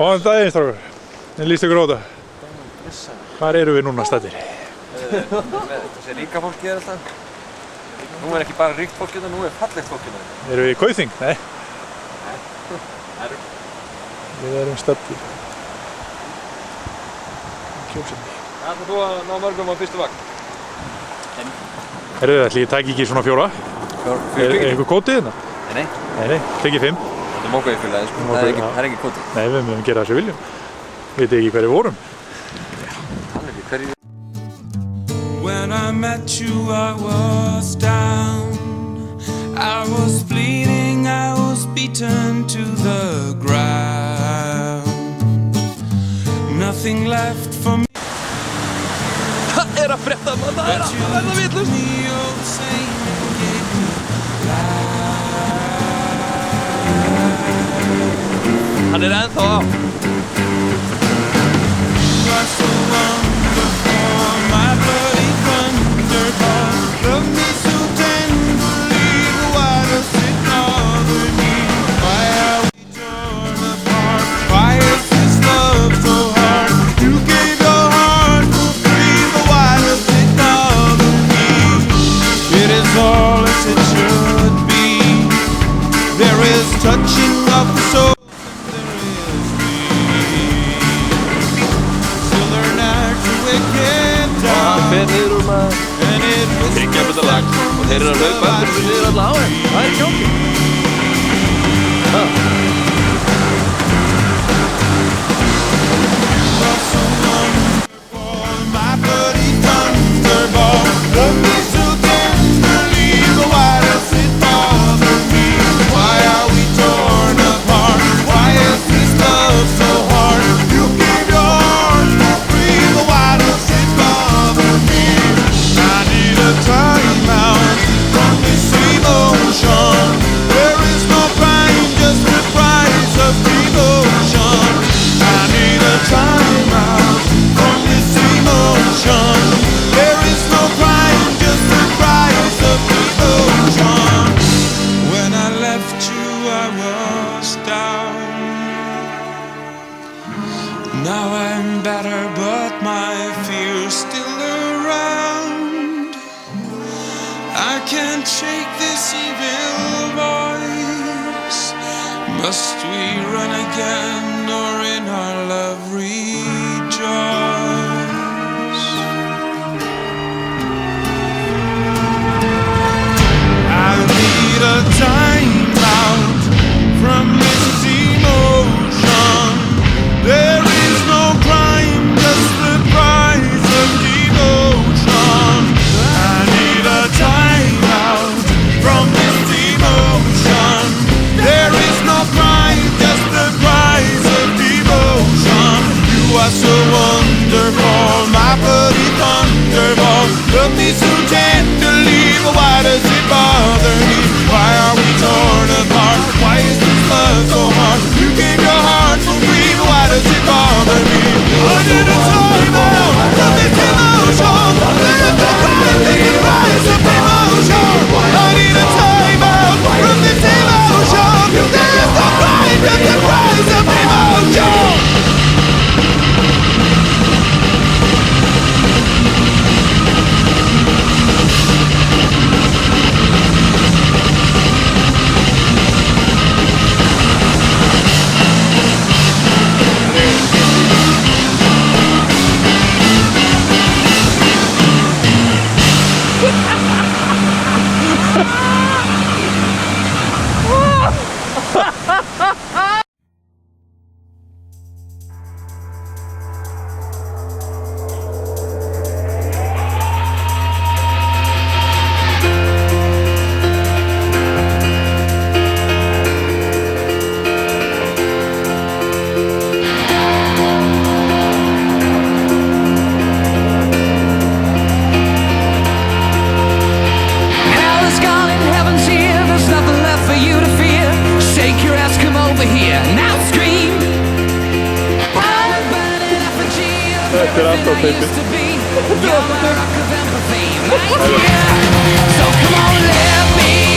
Góðan daginn, strákar. Hvernig líst ykkur á þetta? Hvar eru við núna staddir? Þessi ríka fólki alltaf. Nú ekki bara ríkt fólk hérna, nú fallegt fólk hérna. Erum við í Kaupþing? Nei. Nei. Við erum staddir. Kjósandi. Hvað ætlar þú að ná mörgum á fyrstu vagn? Herðu, ætli ég tæki ekki svona 4? Er einhver kvóti hérna? Nei. Nei, tekið 5. Þetta er mókaði félagi, sko. Það er ekki kvóti. Nei, við mögum gera það sem við viljum. Vitið ekki hverju vorum? Það ekki hverju. When I met you I was down, I was bleeding, I was beaten to the ground. Nothing left for me. Það að frétta maður, það að verða vitlaust. Hann ennþá á. Touching of the soul, there is me. Still learn how to get down. And it was þetta lag og þeir eru að hlaupa eftir við niður alla ári. Það er kjókið. my bloody thunderball. Love me so tenderly, but why does it bother me? Why are we torn apart? Why is this love so hard? You gave your heart for free, but why does it bother me? I need a time out from this emotion. There is no crime, just the price of devotion. I need a time out from this emotion. There is no crime, just the price of devotion. When I left you I was down. Now I'm better but my fear's still around. I can't shake this evil voice. Must we run again or in our love rejoice? I need a time out from this emotion. There is no crime, just the price of devotion. I need a time out from this emotion. There is no crime, just the price of devotion. You are so wonderful, my bloody thunderball. Love me so tenderly, but why does it bother me? Why are we torn apart? Why is this love so hard? You gave your heart for free, but why does it bother me? I need a time out from this emotion. There is no crime, the price of devotion. I need a time out from this emotion. There is no crime, just the price of devotion. Þetta allt á teipi. So come on, let me